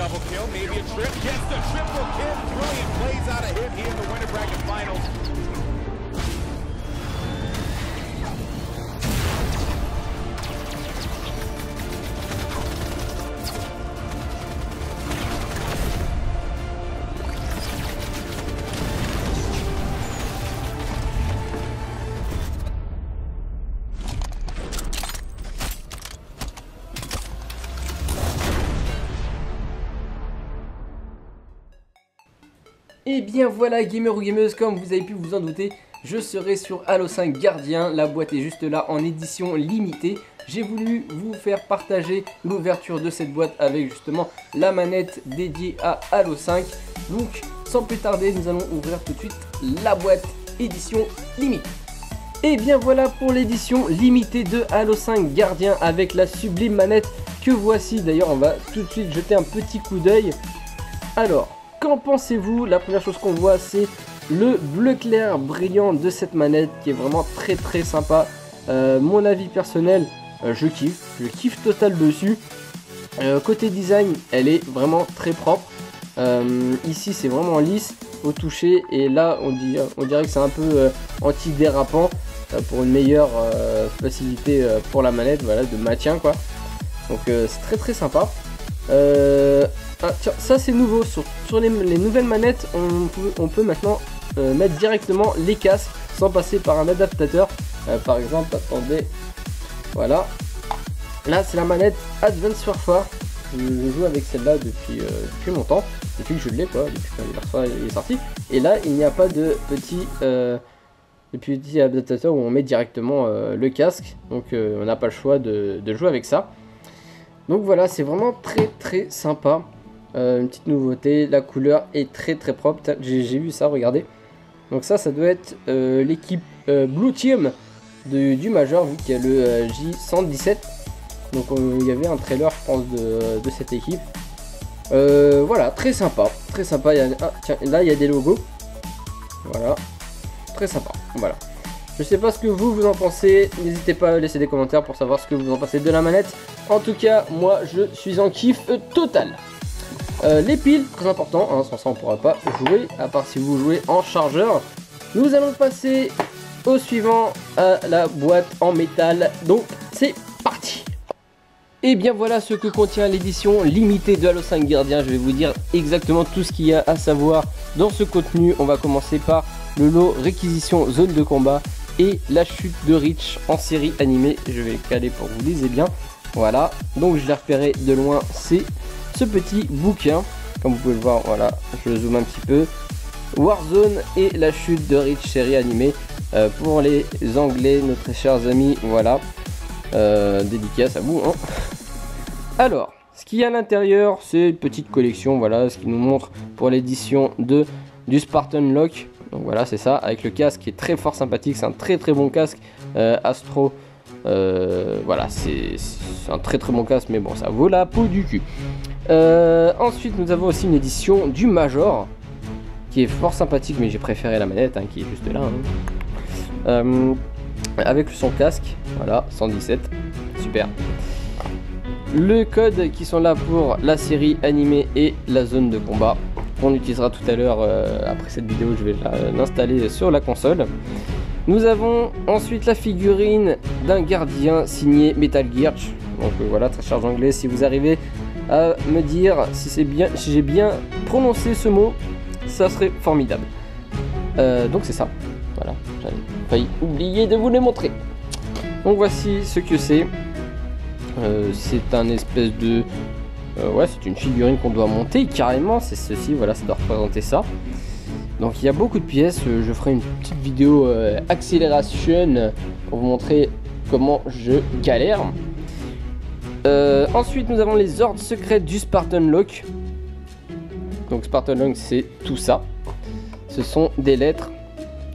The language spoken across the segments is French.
double kill, maybe a trip. Gets the triple kill. Brilliant plays out of him here in the Winter Bracket Finals. Et bien voilà, gamers ou gameuses, comme vous avez pu vous en douter, je serai sur Halo 5 Gardien. La boîte est juste là en édition limitée. J'ai voulu vous faire partager l'ouverture de cette boîte avec justement la manette dédiée à Halo 5. Donc sans plus tarder, nous allons ouvrir tout de suite la boîte édition limitée. Et bien voilà pour l'édition limitée de Halo 5 Gardien avec la sublime manette que voici. D'ailleurs on va tout de suite jeter un petit coup d'œil. Alors, qu'en pensez-vous? La première chose qu'on voit, c'est le bleu clair brillant de cette manette qui est vraiment très sympa. Mon avis personnel, je kiffe total dessus. Côté design, elle est vraiment très propre. Ici, c'est vraiment lisse au toucher et là, on dirait que c'est un peu anti-dérapant pour une meilleure facilité pour la manette, voilà, de maintien quoi. Donc c'est très sympa. Ah, tiens, ça c'est nouveau, sur les nouvelles manettes on peut maintenant mettre directement les casques sans passer par un adaptateur. Par exemple, attendez, voilà, là c'est la manette Advanced Warfare. Je joue avec celle-là depuis longtemps, depuis que je l'ai quoi, depuis que la version est sortie. Et là il n'y a pas de petit adaptateur où on met directement le casque, donc on n'a pas le choix de jouer avec ça. Donc voilà, c'est vraiment très sympa. Une petite nouveauté, la couleur est très propre. J'ai vu ça, regardez. Donc ça doit être l'équipe Blue Team du Major, vu qu'il y a le J117. Donc il y avait un trailer, je pense, de cette équipe. Voilà, très sympa. Ah, tiens, là il y a des logos. Voilà, très sympa. Voilà. Je sais pas ce que vous en pensez, n'hésitez pas à laisser des commentaires pour savoir ce que vous en pensez de la manette. En tout cas, moi je suis en kiff total. Les piles, très important, hein, sans ça on pourra pas jouer, à part si vous jouez en chargeur. Nous allons passer au suivant, à la boîte en métal, donc c'est parti. Et bien voilà ce que contient l'édition limitée de Halo 5 Gardien. Je vais vous dire exactement tout ce qu'il y a à savoir dans ce contenu. On va commencer par le lot réquisition zone de combat et la chute de Reach en série animée. Je vais caler pour que vous lisez bien. Voilà, donc je l'ai repéré de loin, c'est ce petit bouquin, comme vous pouvez le voir, voilà, je zoome un petit peu. Warzone et la chute de Reach série animée pour les Anglais, nos très chers amis, voilà. Dédicace à vous, hein. Alors, ce qu'il y a à l'intérieur, c'est une petite collection, voilà, ce qui nous montre pour l'édition du Spartan Lock. Donc voilà, c'est ça, avec le casque qui est très fort sympathique, c'est un très bon casque Astro. Voilà, c'est un très bon casque, mais bon, ça vaut la peau du cul. Ensuite, nous avons aussi une édition du Major qui est fort sympathique, mais j'ai préféré la manette hein, qui est juste là. Hein. Avec son casque, voilà, 117, super. Le code qui sont là pour la série animée et la zone de combat. On utilisera tout à l'heure, après cette vidéo, je vais l'installer sur la console. Nous avons ensuite la figurine d'un gardien signé Metal Gear. Donc voilà, très cher anglais, si vous arrivez à me dire si j'ai bien prononcé ce mot, ça serait formidable. Donc c'est ça, voilà, j'avais failli oublier de vous les montrer. Donc voici ce que c'est. C'est un espèce de... ouais, c'est une figurine qu'on doit monter carrément, c'est ceci, voilà, ça doit représenter ça. Donc il y a beaucoup de pièces, je ferai une petite vidéo accélération pour vous montrer comment je galère. Ensuite nous avons les ordres secrets du Spartan Lock. Donc Spartan Lock c'est tout ça. Ce sont des lettres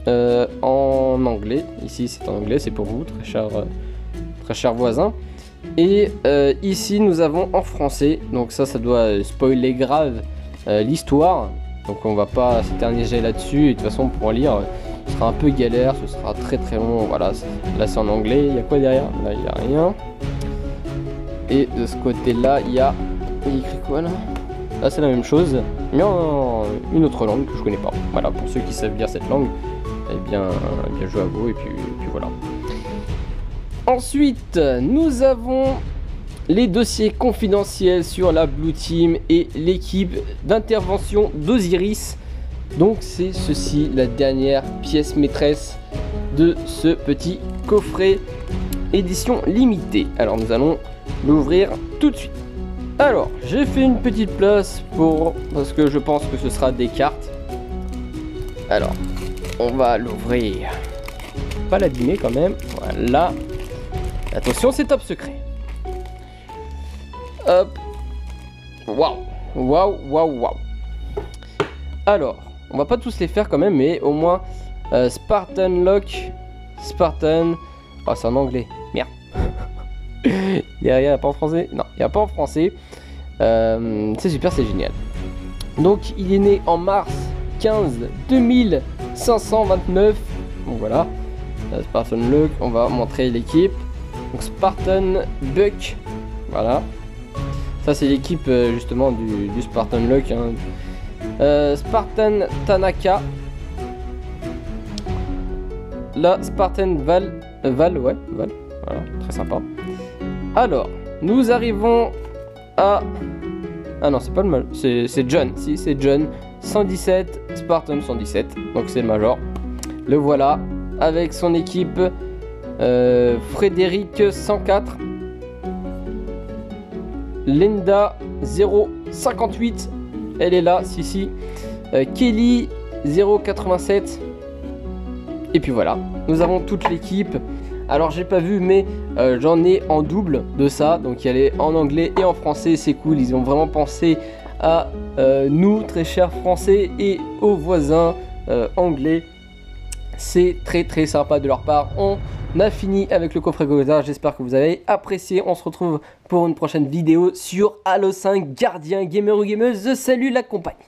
en anglais, ici c'est en anglais, c'est pour vous très cher voisin. Et ici nous avons en français, donc ça doit spoiler grave l'histoire. Donc on va pas s'éterniser là-dessus, et de toute façon pour lire ce sera un peu galère, ce sera très long, voilà, là c'est en anglais, il y a quoi derrière? Là il n'y a rien. Et de ce côté là il y a écrit quoi là? Là c'est la même chose, mais en une autre langue que je connais pas. Voilà, pour ceux qui savent lire cette langue, eh bien joué à vous, et puis voilà. Ensuite, nous avons les dossiers confidentiels sur la Blue Team et l'équipe d'intervention d'Osiris. Donc c'est ceci, la dernière pièce maîtresse de ce petit coffret édition limitée. Alors nous allons l'ouvrir tout de suite. Alors j'ai fait une petite place parce que je pense que ce sera des cartes. Alors on va l'ouvrir, pas l'abîmer quand même. Voilà, attention, c'est top secret. Hop, waouh, waouh, waouh, waouh. Alors on va pas tous les faire quand même, mais au moins Spartan Lock, Spartan. Oh, c'est en anglais, merde. Il n'y a pas en français? Non, il n'y a pas en français. C'est super, c'est génial. Donc, il est né en mars 15 2529. Donc voilà, Spartan Lock, on va montrer l'équipe. Donc, Spartan Buck, voilà. Ça, c'est l'équipe justement du Spartan Lock. Hein. Spartan Tanaka. La Spartan Val, ouais, Val, voilà, très sympa. Alors, nous arrivons à... Ah non, c'est pas le mal, c'est John, si, c'est John, 117, Spartan 117, donc c'est le Major. Le voilà, avec son équipe, Frédéric 104, Linda 058, elle est là, si, Kelly 087, et puis voilà, nous avons toute l'équipe. Alors j'ai pas vu, mais j'en ai en double de ça, donc elle est en anglais et en français, c'est cool. Ils ont vraiment pensé à nous, très chers français, et aux voisins anglais. C'est très sympa de leur part. On a fini avec le coffret Gotha, j'espère que vous avez apprécié. On se retrouve pour une prochaine vidéo sur Halo 5 Gardien, gamer ou gameuse. Salut la compagnie.